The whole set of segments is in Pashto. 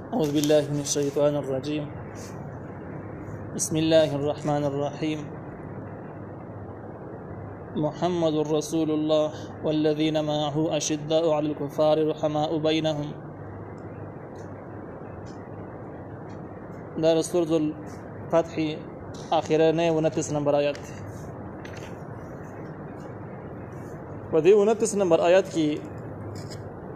أعوذ بالله من الشيطان الرجيم. بسم الله الرحمن الرحيم. محمد رسول الله والذين معه أشداء على الكفار رحماء بينهم. دا سورة الفتح آخرانه 29 نمبر آیات دی. په دې 29 نمبر آیات کې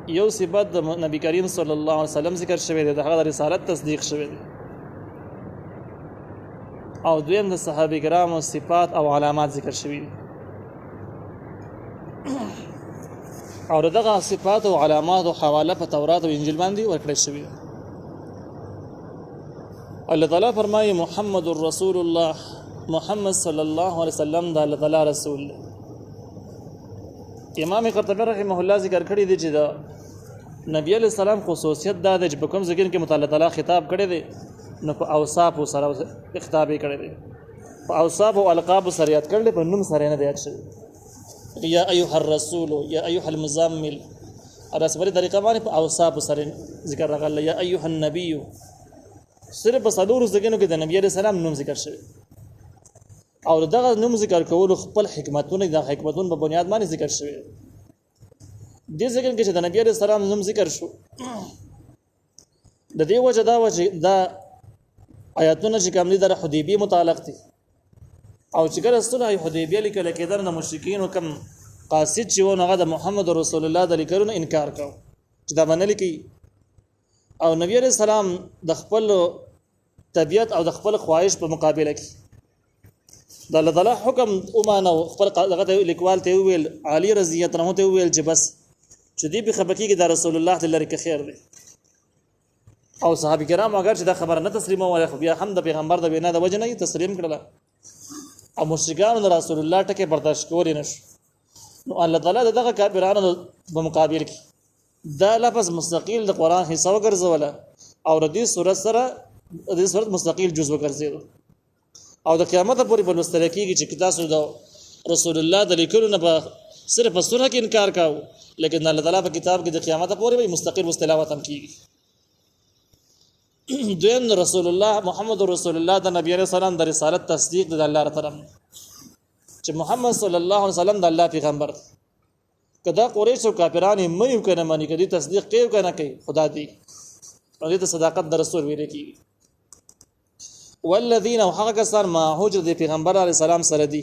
یو صفت د نبی کریم صلی الله علیه وسلم ذکر شوی دی، د هغه رسالت تصدیق شوی دی، او دویم د صحابه کرامو صفات او علامات ذکر شوی دي، او دغه صفات او علامات او حواله په تورات او انجیل باندې ورکړل شوی دی. الله تعالی فرمایي محمد رسول الله، محمد صلی الله علیه وسلم د الله تعالی رسول دی. امام قرطبی رحمه الله ذکر کړی دی چې دا نبی علیہ السلام خصوصیت دا د په کوم ذکر کې متعال تعالی خطاب کړی دی نو په اوصاف سره خطاب کړی دی، په اوصاف او القاب سره یاد کړل، په نوم سره نه دی یاد شوی. یا ایها الرسول، یا ایها المزمل، ارسبری طریقه باندې په اوصاف سره ذکر راغلی. یا ایها النبی صرف په صدور ذکرونو کې د نبی علیہ السلام نوم ذکر شوی، او دغه نوم ذکر کول خپل حکمتونه د حکمتونو په بنیاد باندې ذکر شوی. دې ذکر کې چې د نبی عليه السلام نوم ذکر شو، د دې وجه دا و چې دا آیاتونه چې کوم دي د حدیبیه متعلق دي، او چې کله صلح حدیبیه لیکل کېدل د مشرکین او کم قاصد چې و هغه د محمد رسول الله د لیکلو انکار کاو چې دا باندې لیکي، او نبی عليه السلام د خپل طبيعت او د خپل خواهش په مقابله کې د الله تعالی حکم اومانه خپل دغه لیکوال ته ویل، علی رضی الله عنه ته ویل چې بس چې دې به خبرکی کې د رسول الله تعالی لري کې خیر دی. او صحابه کرام اگر چې دا خبره نه تسلیمه وای خو بیا هم د پیغمبر د بنا د وجه نه تسلیم کړله، او مشرکان د رسول الله ټکي برداشت کولای نشو. نو الله تعالی دغه کافرانو په مقابل کې دا لفظ مستقیل د قران حصہ وګرځوله، او د دې سورۃ سره د دې سورۃ مستقیل جزء وګرځیدو، او د قیامت پورې په لوستل کېږي چې تاسو د رسول الله د لیکلو نه به صرف سورہ کې انکار کاو، لیکن الله تعالی په کتاب کې د قیامت پورې به مستقل مستلاوت هم کیږي. دویم رسول الله محمد رسول الله د نبی عليه السلام د رسالت تصدیق د الله تعالی چې محمد صلی الله علیه وسلم د الله پیغمبر. کدا قریش او کافرانو مې کنه مانی کدي تصدیق کوي کنه کوي خدا دی، او دې ته صداقت د رسول ویل کیږي. والذین وحق کسان ما حجر د پیغمبر علی السلام سره دي،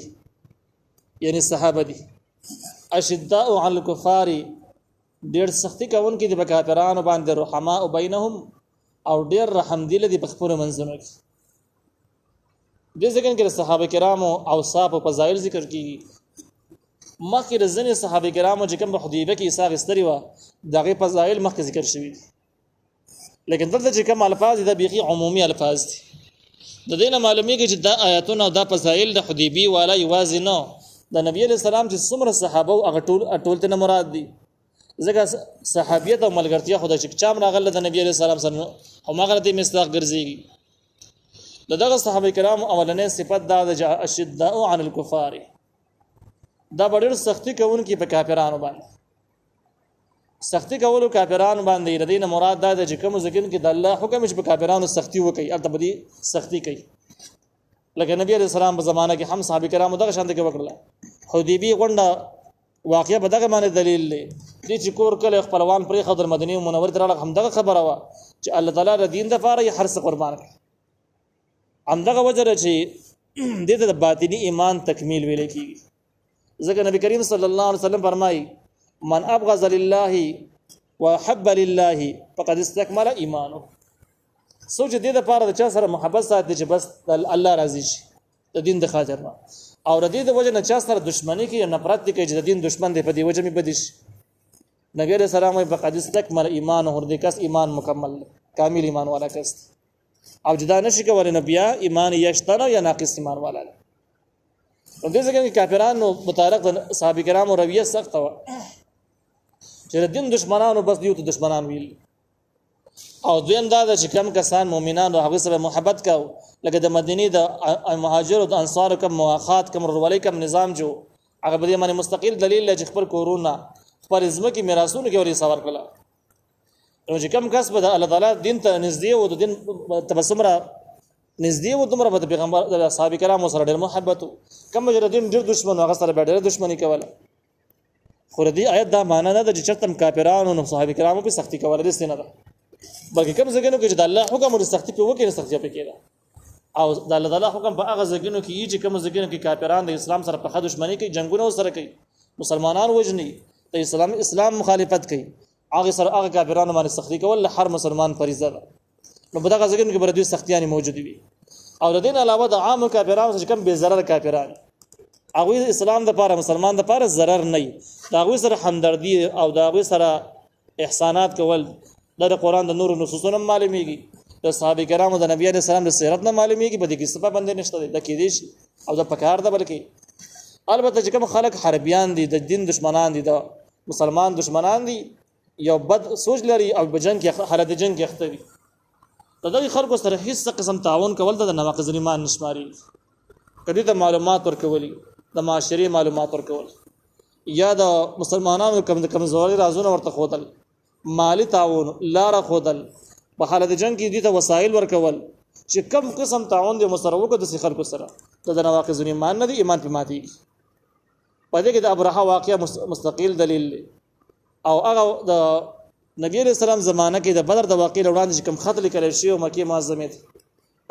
یعنی صحابه دي، اشداء علی الکفار ډیر سختی کوونکي د کافرانو باندې، رحماء بینهم او ډیر رحم دي لدی په خپل منځونو کې. د ذکر کې صحابه کرامو اوصاف او فضایل ذکر کیږي. مخکې د ځینې صحابه کرامو چې کوم په حدیبیه کې حساب استری و دغه فضایل مخکې ذکر شوی دي، لیکن دلته چې کوم الفاظ دي بیخي عمومي الفاظ دي. د دې نه معلومیږي چې دا آیاتونه او دا فضایل د حدیبی والا یوازې نه د نبی علیہ السلام چې څومره صحابه او هغه ټول ته مراد دي، ځکه صحابیت او ملګرتیا خدای چې چا راغله د نبی علیہ السلام سره همغه ته مستاق ګرځيږي. دغه صحابه کرام اولنې صفت دا د اشداء عن الكفار، دا ډېر سختی کوونکي په کافرانو باندې، سختی کولو کافرانو باندې د دې مراد دا د چې کوم ځکه کې د الله حکم چې په کافرانو سختی وکړي البته بدی سختی کوي. لکه نبی عليه السلام په زمانه کې هم صحابه کرامو دغه شان کې وکړه. حدیبی غونډه واقعیا په دغه معنی دلیل دی چې کور کله خپلوان پرې خضر مدینه منوره تر هم دغه خبره وا چې الله تعالی د دین د لپاره یې هر څه قربان کړ. هم دغه وجه چې د باطنی ایمان تکمیل ویل کیږي، ځکه نبی کریم صلی الله علیه وسلم فرمایي من ابغض لله وحب لله فقد استكمل ایمانه. سوچ دې د پاره د چا سره محبت ساتي چې بس الله راضي شي د دین د خاطر نه، او د دې د وجه نه چا سره دښمنی کوي نفرت کوي چې د دین دشمن دی په دې وجه می بدیش. نبی رسول الله فقد استكمل ایمانه، دې کس ایمان مکمل کامل ایمان والا کس، او جدا نشي کولای نبی ایمان یشتنه یا ناقص ایمان والا. په دې ځکه چې کافرانو متعلق صحابه کرامو رویه سخت و چې د دین دشمنانو بس دیو ته دشمنان ویل، او دویم دا چې کم کسان مؤمنان او هغه سره محبت کاو، لکه د مدینه د مهاجر او د انصار کوم مواخات کوم ورولې کوم نظام جو هغه به باندې مستقل دلیل چې خپل کورونا خپل ځمکې میراثونو کې ورې سوار کړل. نو چې کوم کس به د الله تعالی دین ته نږدې و د دین تبسم را نږدې و دومره به د پیغمبر د اصحاب کرامو سره ډېر محبت کوم چې دین ډېر دشمن هغه سره ډېر دشمنی کوله خو دې آیت دا معنا نه ده چې چرته کافرانو نو صحابه کرامو په سختی کوله دې نه ده بلکې کوم ځګنو کې چې د الله حکم او سختی په وکړي سختی په کېده او د الله تعالی حکم په هغه ځګنو کې چې کوم ځګنو کې کافرانو د اسلام سره په دښمنی کوي جنگونه سره کوي مسلمانان وجني د اسلام مخالفت کوي هغه سره هغه کافرانو باندې سختی کول هر مسلمان فریضه ده نو په دغه ځګنو کې بردوی سختیانی موجود وي او د دین علاوه د عام کافرانو چې کوم به ضرر کافرانو هغه اسلام د لپاره مسلمان د لپاره ضرر نه دا هغه سره همدردی او دا هغه سره احسانات کول د قرآن د نور نصوصونو معلومیږي د صحابه کرامو د نبی عليه السلام د سیرت نه معلومیږي په دې کې سبب باندې نشته د کې دي او د پکار ده بلکې البته چې کوم خلک حربيان دي د دین دشمنان دي د مسلمان دشمنان دي یو بد سوچ لري او بجنګ کې حالت جنگ کې اخته دي د دغه خلکو سره هیڅ قسم تعاون کول د نواقض ایمان نشماري کدی ته معلومات ورکولي د معاشري معلومات ورکول یا د مسلمانانو کمزوري رازونه ورته خودل مالی تعاون لار خودل په حالت جنگ کې دي ته وسایل ورکول چې کم قسم تعاون د مسروکو د خلکو سره د نواقض ایمان نه دي ایمان په ماتي پدې کې د ابرهه واقعه مستقیل دلیل او هغه د نبی علیہ السلام زمانہ کې د بدر د واقعې وړاندې چې کوم خط لیکل شوی او مکه معظمه ته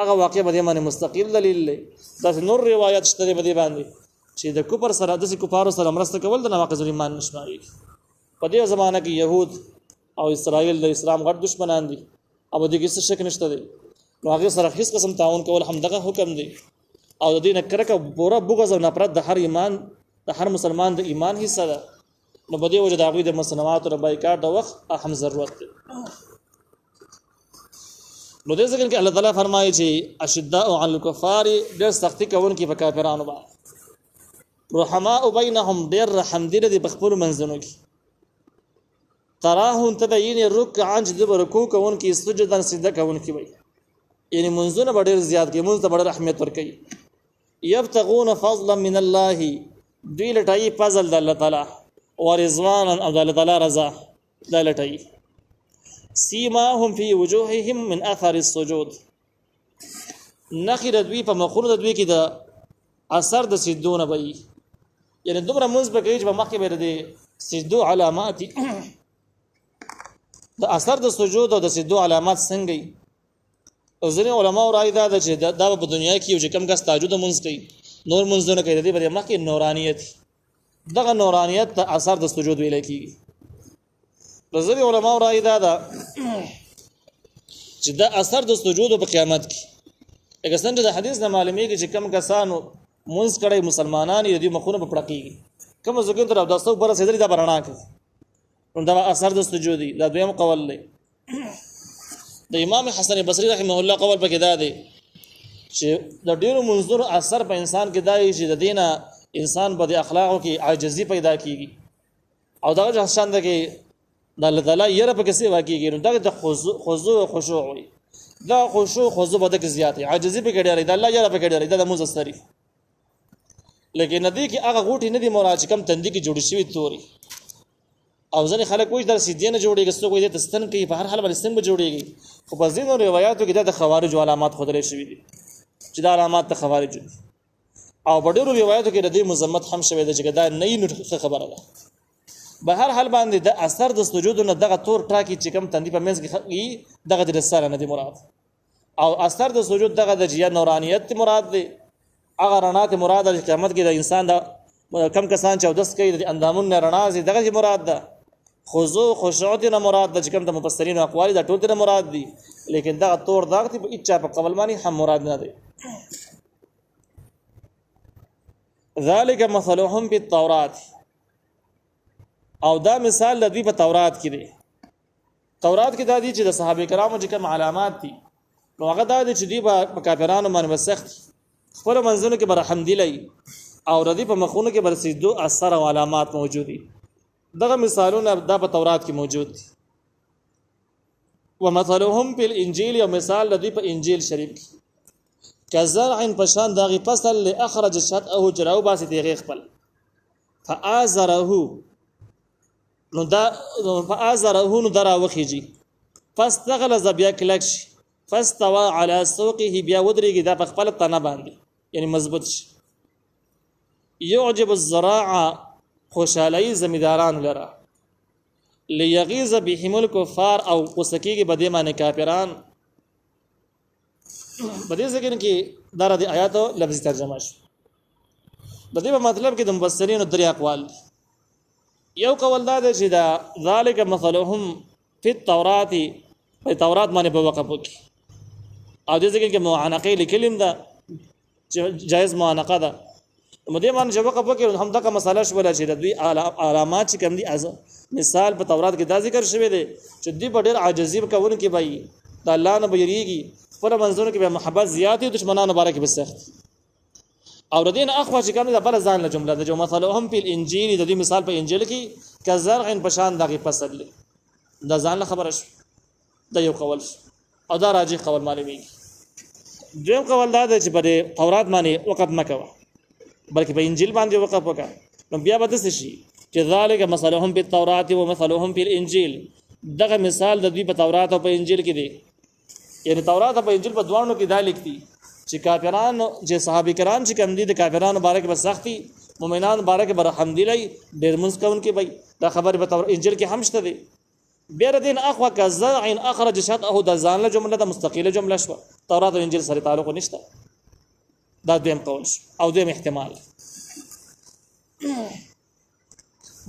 هغه واقعه باندې باندې مستقیل دلیل دی د نور روایت شته باندې چې د کوپر سره د کوپارو سره مرسته کول د نواقض ایمان نشماري په دې زمانہ کې يهود او اسرائیل د اسلام غټ دشمنان دي او د دې څه شک نشته دی نو هغه سره هیڅ قسم تعاون کول هم دغه حکم دی او د دې نه کرکه پورا بغض او نفرت د هر ایمان د هر مسلمان د ایمان حصہ ده نو بده وجه د هغه د مسلمانات او بایکاټ د وخت اهم ضرورت دی نو دې ځکه چې الله تعالی فرمایي چې اشداء علی الکفار ډېر سختی کوونکي په کافرانو باندې رحماء بینهم ډېر رحم دي د خپل منځونو کې تراهم تبین رکعا د رکوع کوونکي سجدان سجده کوونکي وي یعنی منځونه ډېر زیات کې منځ ته ډېر رحمت ورکوي یبتغون فضلا من الله دوی لټای فضل د الله تعالی ورضوانا او د الله تعالی رضا د لټای سیماهم فی وجوههم من اثر السجود نخیر دوی په مخونو د دوی کې د اثر د سجدونه وي یعنی دومره منځ به کوي چې په مخ کې به د سجدو علامات د اثر د سجود او د سجدو علامات څنګه او ځینې علما راي دا چې دا په دنیا کې یو چې کم کس تهجد منځ کوي نور منځونه کوي د دې په مخ کې نورانیت دغه نورانیت ته اثر د سجود ویل کیږي رضی علماء راي دا چې دا اثر د سجود په قیامت کې اګه څنګه د حدیث نه معلومیږي چې کم کسانو منځ کړي مسلمانان دي مخونه په پړقېږي کوم زګون تر 10 بر سیدری دا برنا کوي نو دا اثر د سجود دی دا دویم قول دی د امام حسن بصری رحمه الله قول پکې دا دی چې د ډیرو منځونو اثر په انسان کې دا چې د دینه انسان په اخلاقو کې عاجزی پیدا کیږي او دغه شان ده کې د الله تعالی یره په کیسه واقعي نو دغه د خضوع خشوع وي دا خشوع به د زیات عاجزی په کې ډېر د الله یره په کې ډېر د مزستری لیکن ندی کې هغه غوټي ندی مراد کم تندې کې جوړ شوی توري او ځنې خلک وایي د سیدین جوړيږي څوک یې تستن کوي په هر حال باندې څنګه جوړيږي خو په ځینو روایتو کې د خوارج علامات خدای شوی دي چې دا علامات د خوارج او په ډیرو روایتو کې د دې مذمت هم شوی دی چې دا نه نو خبره ده به هر حال باندې د اثر د سجود نه دغه تور ټاکی چې کم تندې په منځ کې دغه د رساله نه دی مراد او اثر د سجود دغه د جیا نورانیت مراد دی هغه رڼا ته مراد د قیامت کې د انسان د کم کسان چې 10 کې د اندامون نه رڼا زی دغه مراد ده خضوع خشوع نه مراد ده چې کوم د مفسرین اقوال دا ټول نه مراد دي لیکن دغه تور دغه په اچا په قبل باندې هم مراد نه دی ذالک مثلهم بالتوراۃ او دا مثال د دوی په تورات کې دی تورات کې دا دي چې د صحابه کرامو چې کوم علامات دي نو هغه دا دي چې دوی په کافرانو باندې سخت خپل منځونو کې برحم دي لای او ردی په مخونو کې برسېدو اثر او علامات موجود دي دغه مثالونه دا په تورات کې موجود دي ومثلهم بالانجیل او مثال د دوی په انجیل شریف کې کزرع پشان داغي فصل لاخرج شطئه جراو باسي دیغه خپل فازره نو دا فازره نو درا وخیږي فاستغلظ بیا کلک شي فاستوى على سوقه بیا ودرېږي دا په خپل تنه باندې یعنی مضبوط شي يعجب الزراع خوشالۍ زمیداران لره ليغيظ بهم الكفار او وسکیږي بده معنی کافران بده ځکه کې دا د آیاتو لفظي ترجمه شو د دې په مطلب کې د مفسرینو درې اقوال یو قول دا دی چې دا ذالک مثلهم فی التوراۃ په تورات باندې په وقف وکي او دې ځکه کې معانقه لیکلم دا جائز معانقه ده مدې باندې چې وقف وکي هم دا مسله شو ولا چې د دوی علامات چې کوم دي مثال په تورات کې دا ذکر شوی دی چې دوی په ډېر عاجزی کوونکې وایي د الله نه بیریږي پر منځونو کې به محبت زیات دي دشمنانو باره کې به سخت او د دین اخوا چې کوم د بل ځان له جمله د جو مثلهم په الانجیل د دې مثال په انجیل کې کزرع پشان دغه فصل د ځان له خبره شو د یو قول او دا راجح قول معلومیږي دویم قول دا چې په تورات باندې وقف مکوه بلکې په انجیل باندې وقف وکړه نو بیا به څه شي چې ذالک مثلهم بالتوراۃ ومثلهم بالانجیل دغه مثال د دوی په تورات او په انجیل کې دی یعنی تورات او په انجیل په دوانو کې دا لیکتي چې کافرانو چې صحابه کرام چې کوم دي د کافرانو باره کې بسختی مؤمنان باره کې برحم دی لای ډېر منځ کوون کې وای دا خبره په انجیل کې هم شته دی بیر دین اخوا کزرع اخرج شطه د ځان له جمله د مستقله جمله شو تورات او انجیل سره تعلق نشته دا دویم قول او دویم احتمال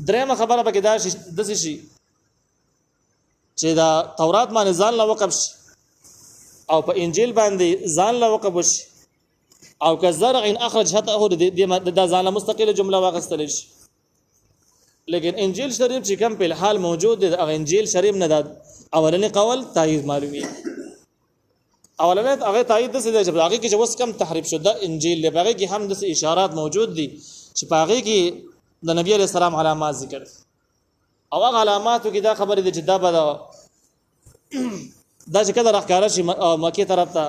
درېمه خبره پکې دا د شي چې دا تورات باندې ځان له وقف شي او په انجیل باندې ځان له وقف شي او کزرع اخرج شطه د ځان له مستقله جمله واغستل شي لیکن انجیل شریف چې کوم په حال موجود دی هغه انجیل شریف نه دا اولنی قول تایید معلومی اولنی هغه تایید د څه دی چې هغه کې اوس کم تحریف شده انجیل له هغه کې هم د اشارات موجود دي چې په هغه کې د نبی علیہ السلام علامات ذکر او هغه علاماتو کې دا خبره ده چې دا به دا چې کله راخاره شي مکه طرف ته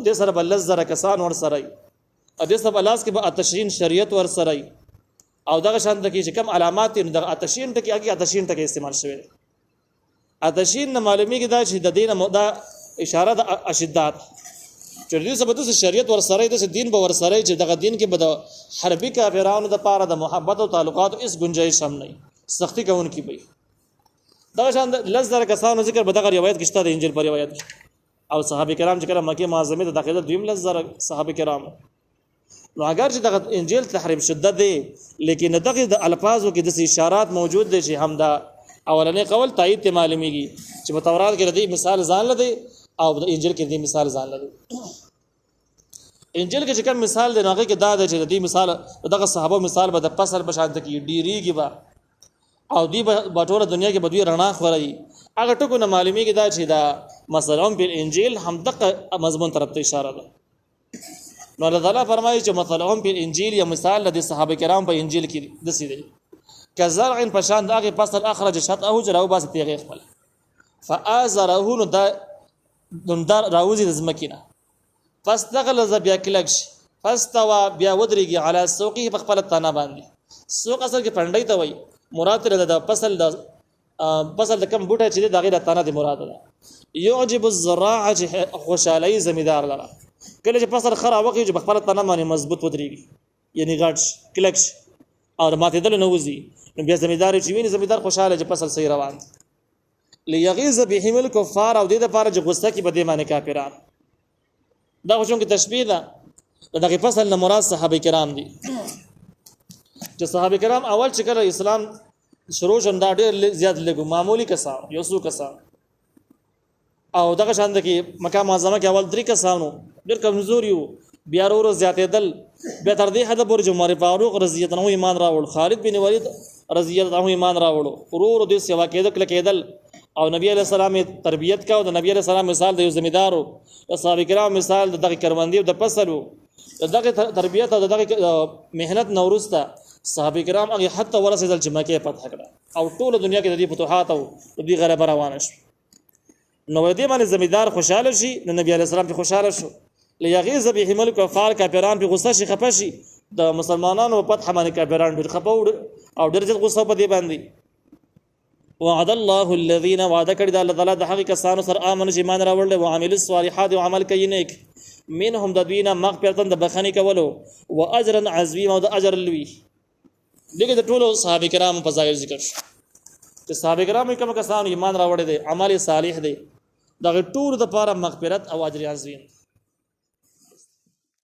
دې سره بل زره کسان ور سره دې سره بلاس کې به اتشین شریعت ور سره او دغه شان د کې چې کم علامات دي د اتشین ټکی هغه اتشین ټکی استعمال شوی اتشین نه معلومی کې دا چې د دین مودا اشاره د اشدات چې دې سبب د شریعت ور سره د دین به ور سره چې دغه دین کې به د حربي کافرانو د پاره د محبت او تعلقات اس گنجائش هم نه سختی کوونکی وي دغه شان لزر کسانو ذکر به دغه روایت کې شته د انجیل پر روایت او صحابه کرام چې کله مکه معظمه ته داخله دویم لزر صحابه کرام نو اگر چې دغه انجیل تحریم شده دی لیکن دغه د الفاظو کې د اشارات موجود دي چې هم دا اولنې قول تایید ته معلومیږي چې په تورات کې د مثال ځان لدی او د انجیل کې د مثال ځان لدی انجیل کې چې کوم مثال دی هغه کې دا چې د مثال دغه صحابه مثال به د فصل په شان کې ډیریږي با او دی په ټوله دنیا کې بدوی رڼا خوري هغه ټکو نه معلومیږي دا چې دا مثلا په انجیل هم دغه مضمون طرف ته اشاره ده نو الله تعالی فرمایي چې مثلا په انجیل یا مثال د صحابه کرام په انجیل کې د سیده کزرع پشان دغه فصل اخرج شطه جراو باس تیغه خپل فازره نو دا دندار راوزی د زمکینه فاستغلظ بیا کلکش فاستوى بیا ودرېږي علی سوقه په خپل تنه باندې سوق اصل کې پندای ته وای مراد لري د فصل د کم بوټه چې د غیر تنه د مراد ده يعجب الزراع خوشالۍ زمیدار لره کله چې فصل خراب وکړي چې خپل تنه باندې مضبوط ودرېږي یعنی غټ کلکش او ماته دل نه وځي نو بیا زمیدار چې ویني زمیدار خوشاله چې فصل صحیح روان ليغيظ بهم الكفار او دې د پاره چې غوسه کې بده معنی کافران دا خو څنګه تشبیه ده دغه فصل نه مراد صحابه کرام دي چې صحابه کرام اول چې کله اسلام شروع شون دا ډېر زیات لګو معمولی کسان یو څو کسان او دغه شاند کې مکه معظمه کې اول 3 کسانو ډېر کمزور یو بیا ورو زیاتېدل به تر دې حد پورې عمر فاروق رضی الله عنه ایمان راوړ خالد بن ولید رضی الله عنه ایمان راوړ ورو دې سیوا کېدل او نبی علیہ السلام تربیت کا او د نبی علیہ السلام مثال د یو زمیدارو او صحابه کرام مثال دغه کروندې او د فصلو دغه تربیت او دغه مهنت نورسته صحابه کرام هغه حتی ورسېدل چې مکه فتح کړه او ټول دنیا کې د دې فتوحات او د دې غلبه روانه شو نو دې باندې زمیدار خوشاله شي نو نبی علیہ السلام په خوشاله شو ليغيظ بهم الكفار کافران په غصه شي خپه شي د مسلمانانو په فتح باندې کافران ډېر خپه او ډېر غصه په دې باندې وعد الله الذين وعد کړی د الله تعالی د هغه کسانو سره امنو چې ایمان راوړل او عامل الصالحات او عمل کوي نیک منهم د دوی نه مغفرت د بخښنې کولو و اجرا عظیما او د اجر لوی. دغه د ټولو صحابه کرام په ظاهر ذکر شو چې صحابه کرام کوم کسانو ایمان راوړل دي عمل صالح دي دغه ټول د لپاره مغفرت او اجر عظیم.